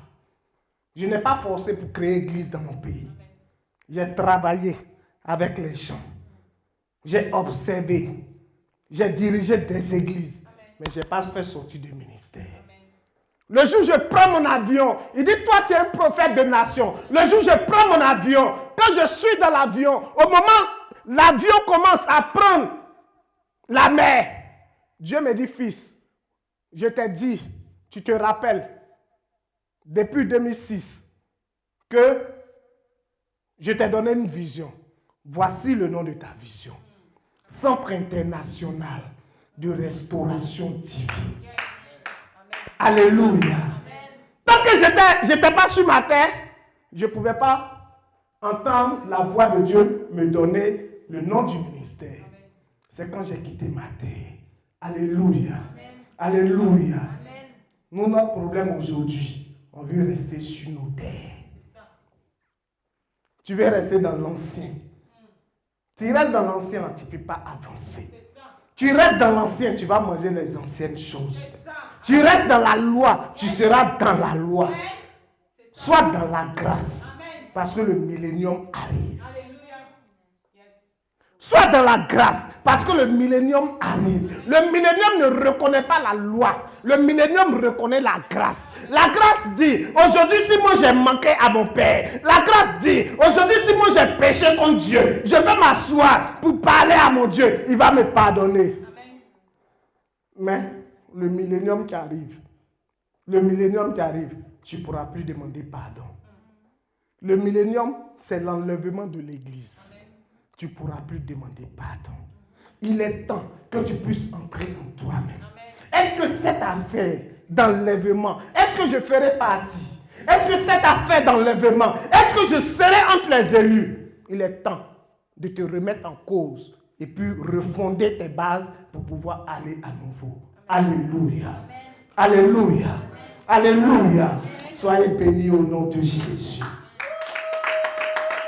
Je n'ai pas forcé pour créer église dans mon pays. J'ai travaillé avec les gens. J'ai observé. J'ai dirigé des églises. Mais je n'ai pas fait sortir du ministère. Le jour où je prends mon avion, il dit, toi tu es un prophète de nation. Le jour où je prends mon avion, quand je suis dans l'avion, au moment où l'avion commence à prendre la mer, Dieu me dit, fils, je t'ai dit, tu te rappelles, depuis 2006, que je t'ai donné une vision. Voici le nom de ta vision. Centre international de restauration divine. Alléluia. Tant que je n'étais pas sur ma terre, je ne pouvais pas entendre la voix de Dieu me donner le nom du ministère. C'est quand j'ai quitté ma terre. Alléluia. Alléluia. Nous, notre problème aujourd'hui, on veut rester sur nos terres. Tu veux rester dans l'ancien. Tu restes dans l'ancien, tu ne peux pas avancer. Tu restes dans l'ancien, tu vas manger les anciennes choses. Tu restes dans la loi, tu seras dans la loi. Sois dans la grâce. Parce que le millénium arrive. Sois dans la grâce. Parce que le millénium arrive. Le millénium ne reconnaît pas la loi. Le millénium reconnaît la grâce. La grâce dit, aujourd'hui si moi j'ai manqué à mon Père. La grâce dit, aujourd'hui si moi j'ai péché contre Dieu, je vais m'asseoir pour parler à mon Dieu. Il va me pardonner. Mais le millénium qui arrive, tu ne pourras plus demander pardon. Le millénium, c'est l'enlèvement de l'Église. Tu ne pourras plus demander pardon. Il est temps que tu puisses entrer en toi-même. Est-ce que cette affaire d'enlèvement, est-ce que je ferai partie? Est-ce que cette affaire d'enlèvement, est-ce que je serai entre les élus? Il est temps de te remettre en cause et puis refonder tes bases pour pouvoir aller à nouveau. Alléluia. Alléluia. Alléluia. Soyez bénis au nom de Jésus.